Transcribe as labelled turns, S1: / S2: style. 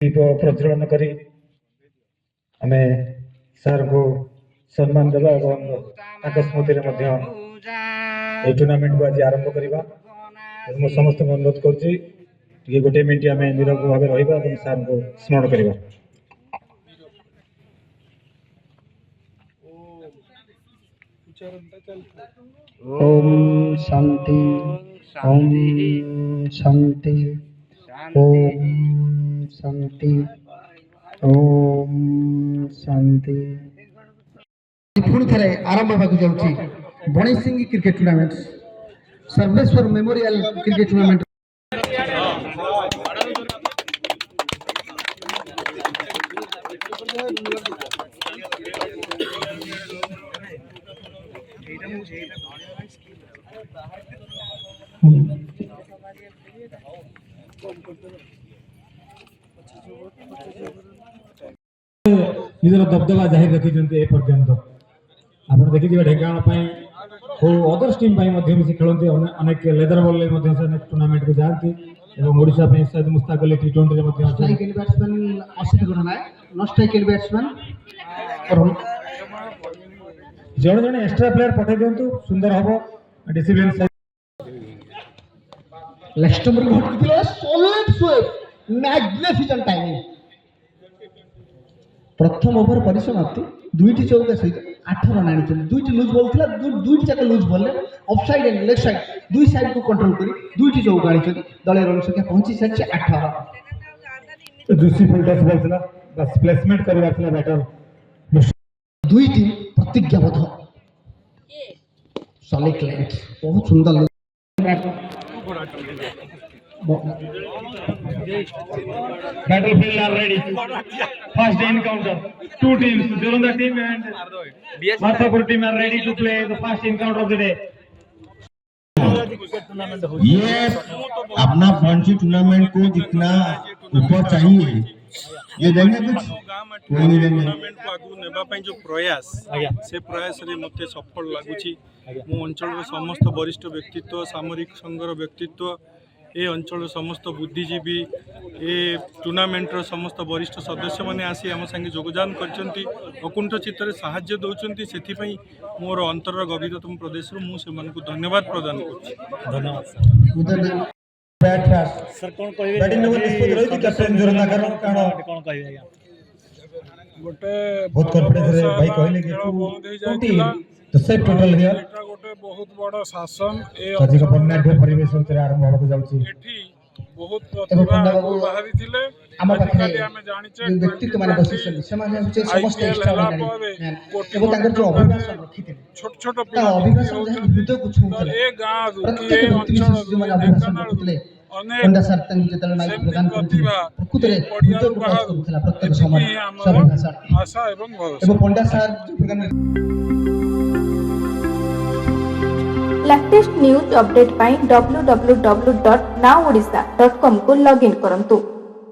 S1: दीप प्रज्वलन करी आम सार को सम्मान देवा और स्मृति टूर्नामेंट को आज आरंभ करवा मुझे समस्त अनुरोध कर गोटे मिनिट आम नीरव भाव रहा सार को स्मरण करवा।
S2: ओम शांति ओम शांति ओम शांति ओम शांति। पुणी थे आरंभ होगा जाऊँगी बणी Singh cricket tournament Sarveshwar memorial cricket tournament.
S1: निजर दबदबा जाहिर रखी पर्यंत आप देखिए ढेंकानाल अदर्स टीम से खेलते अनेक लेदर बॉल अनेक टूर्नामेंट को जाती ओडिशा सैयद मुस्ताक अली टी20 जड़े जड़े एक्स्ट्रा प्लेयर पठे दिंतु सुंदर हम डिसिप्लिन
S2: प्रथम ओवर परिसमाप्ति दुईटी चौका सहित 8 रन आनी दुईटी लूज बॉल था दुईटी जाक loose ball off side and left side दुई साइड को कंट्रोल करी दुईटी चौका आनी दल रन संख्या पहुंची सारी 8 run.
S1: Juicy full touch ball था बस प्लेसमेंट करवा था बैटर
S2: दुई टीम प्रतिज्ञाबद्ध सॉलिड लेंथ बहुत सुंदर
S1: battlefield are ready. First encounter. Two teams, Jorunda team and Mathapur team are ready to play the first encounter of the day.
S3: ये अपना फंसी टूर्नामेंट को जितना ऊपर चाहिए ये देंगे कुछ कोई नहीं देंगे।
S4: टूर्नामेंट को आगु नेबा पई जो प्रयास से प्रयास रे मते सफल लागुची। मो अंचल रो समस्त वरिष्ठ व्यक्तित्व सामरिक संघर व्यक्तित्व ए अंचल समस्त बुद्धिजीवी ए टूर्नामेंट समस्त वरिष्ठ सदस्य मैंने आसी आम संगे योगदान करछंती अकुंठ चित्तर साहाय्य दौरान से मोर अंतर गभीरतम प्रदेश मुझे धन्यवाद प्रदान कर।
S2: धन्यवाद
S1: सर कौन कहिबे बैटिंग नंबर निष्पत्ति रही थी कैप्टन जोरंदा कारण कौन कहिबे
S4: गोटे
S1: बहुत कॉन्फिडेंस रे भाई कहले कि तो सेफ टोटल हियर
S4: एटा गोटे बहुत बड़ शासन ए
S1: अधिक बन्याढ्य परिवेश भितर आरंभ होको जाउची
S4: एठी बहुत प्रतिभा बाहरी थिले
S2: आम पाखे
S4: हमें जानिचे
S2: व्यक्तित्व माने बसिसन समाज होचे समस्त एक्स्ट्राऑर्डिनरी एवं तांकर जो अभिभाषण रखिते
S4: छोट छोट पिला
S2: अभिभाषण जहां हृदय को छूते
S4: ए गां
S2: प्रत्येक व्यक्ति जो माने अभिभाषण रखिते पंडा सर तंग जेतल माइक प्रदान करथिले प्रकृति रे हृदय को टच करथिला प्रत्येक समय सब भाषा
S4: आशा एवं भरोसा
S2: एवं पंडा सर जो प्रदान
S5: लेटेस्ट न्यूज अपडेट पाई www.nowodisha.com को लॉगिन करंतु।